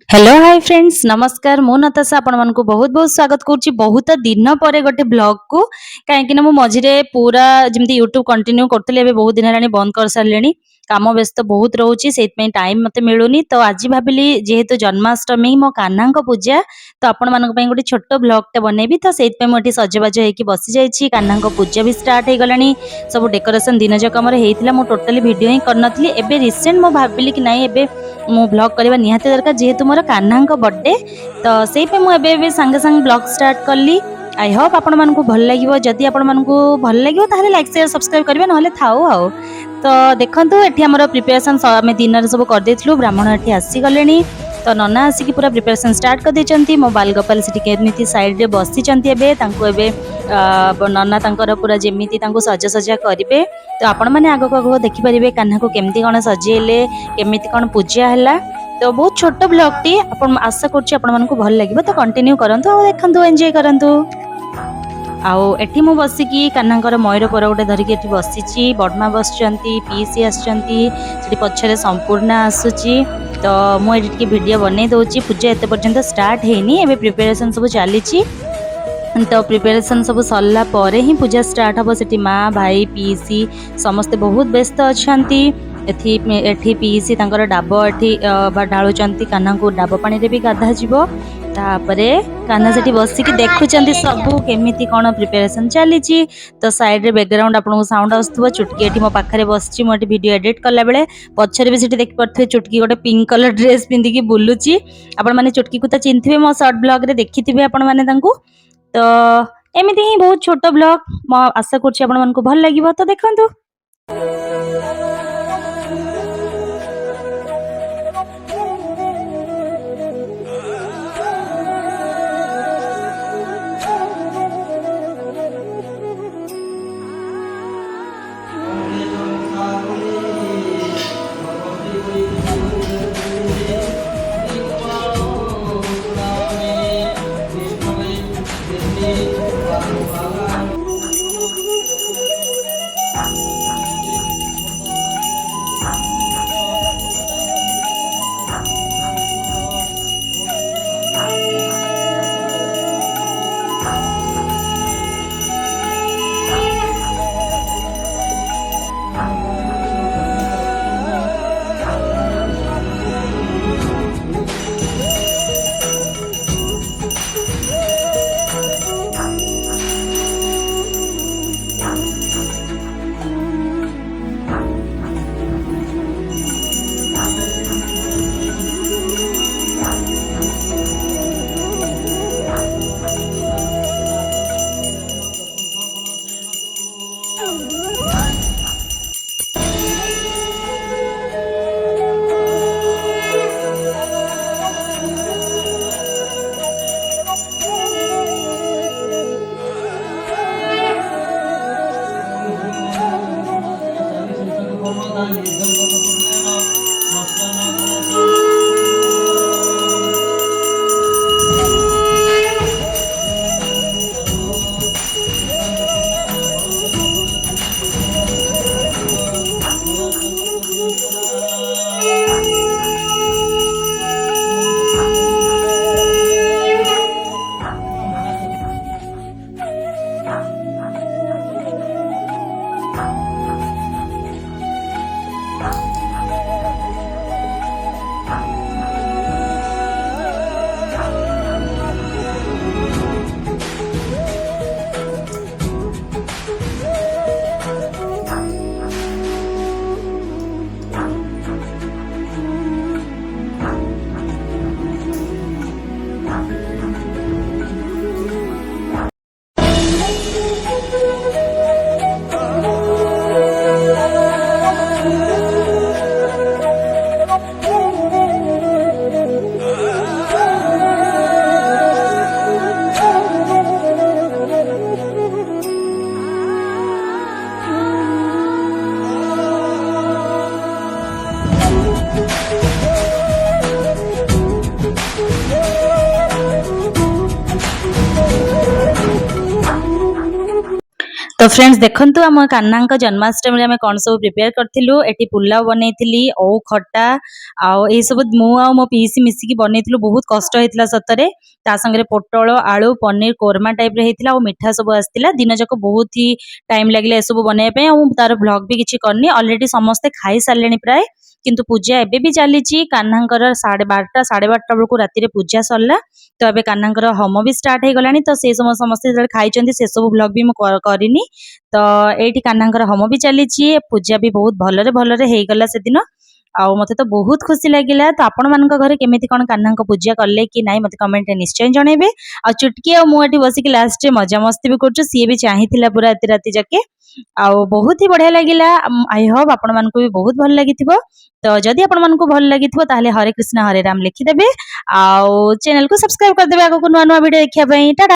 Hello hi friends नमस्कार मु नताशा आपण मानक बहुत बहुत स्वागत करुच्ची बहुत दिन पर गोटे ब्लॉग को कहीं मु मझे पूरा जमी यूट्यूब कंटिन्यू करी बहुत दिन है बंद कर सारे काम व्यस्त बहुत रोचे से टाइम मत मिलूनी तो आज भाविली जेहेतु जन्माष्टमी मो कान्हा पूजा तो आपण मान गोटे छोट ब्लॉगटे बनैबी तो से मुझे सजबाज हो बसी जाइए कान्हा पूजा भी स्टार्ट हो गला सब डेकोरेशन दिन जक मुझे टोटाली भिडियो ही करनी एवं रिसेंट मु भाविली कि नाई एबे मु ब्लॉग करवा निहाती दरकार जेहेतु मोर कान्हा बर्थडे तो से मुझे सांगे सांगे ब्लॉग स्टार्ट कली। आई होप आपण मानकु भल लागिवो जदि आपण मानकु भल लागिवो ताहले लाइक शेयर सब्सक्राइब करिवे नहले थाओ आउ तो देखंतु एठी हमर प्रिपरेशन आमे दिन सब कर देथिलु ब्राह्मण एठी आसी गलेनी तो नना आसिक पूरा प्रिपरेशन स्टार्ट कर देचंती मो बाल गोपाल सिटी केमिति साइड रे बसी चंती एबे तांको एबे नना तांकर पूरा जेमिति तांको सजा सजा करिवे तो आपण माने आगो आगो देखि परिबे कान्हा को केमिति कोन सजेले केमिति कोन पूजा हला तो बहुत छोट ब्लॉग टी आपण आशा करछि आपण मानकु भल लागिबो तो कंटिन्यू करंतु आ देखंतु एन्जॉय करंतु। आउ एठी मु बसिकी कान्हांकर मयूर पर गोटे धरिकी एठी बसिची बडमा बसचंती पीसी आसचंती सेठी पछरे संपूर्ण आसुची तो मु एठी वीडियो बनै दोची पूजा एते पर्यंत स्टार्ट हेनी एबे प्रिपरेशन सब चालीची तो प्रिपरेशन सब सरला परे ही पूजा स्टार्ट हबो सेठी माँ भाई पीसी समस्ते बहुत व्यस्त अछंती एठी पीसी तांकर डाब एठी ढाळुचंती कान्हा को डाब पानी रे भी गाधा जिवो तापरे कान्हा सेठी बसिकी देखुचंती सबू केमिति कोन प्रिपरेशन चलीची तो साइड रे बैकग्राउंड आपन साउंड आस्तबो चुटकी एठी मो पाखरे बसची मो एठी वीडियो एडिट करला बेले पछरे भी सेठी देख परथे चुटकी गोटे पिंक कलर ड्रेस पिंदी की बुलुची आपण माने चुटकी को त चिन्थिबे मो शॉर्ट ब्लॉग रे देखिथिबे आपण माने तांको तो एमिति ही बहुत छोट ब्लॉग मो आशा करछि आपण मानकु भल लागिवो तो देखंतु। तो फ्रेंड्स देखंतु आम कान्हा जन्माष्टमी आम कौन सब प्रिपेयर करथिलु एटी पुलाव बनैथिली ओ खट्टा आउ ए सब मु आ मो पीसी मिसिकी बनैथिलु बहुत कष्ट हेतिला सतरे ता संगे पोटल आलू पनीर कोरमा टाइप रे हेतिला ओ मिठा सब आस्तिला दिन जाक बहुत ही टाइम लागले ए सब बनाय पे आ तार व्लॉग भी किछि करनी ऑलरेडी समस्त खाई सारलेनी प्राय किंतु पूजा एबे भी चलीची कान्हांकर 12:30 12:30 बेलू राति पूजा सरला तो एबे कान्हांकर होम भी स्टार्ट हो गलानी तो से समस्त खाई से सब व्लॉग भी मु करनी तो एठी कान्हांकर होम भी चलीची पूजा भी बहुत भलरे भलरे हो गला से दिन आउ मते तो बहुत खुशी लगिला तो आपण मान घरे केमिति कोन कान्हांक पूजा करले कि नाइ मते कमेंट रे निश्चय जणेबे आ चुटकी आ मु एठी बसिक लास्ट रे मजा मस्ती भी करछु सी भी चाहिथिला पूरा राति राति जाके आउ बहुत ही बढ़िया लगिला आई होप आपण मान को भी बहुत भल लागिथिबो तो जदि आपण मान को भल लागिथिबो ताहले हरे कृष्ण हरे राम लिखि देबे आउ चैनल को सब्सक्राइब कर देबे आगो को नुवा नुवा वीडियो देखिया पई टाटा।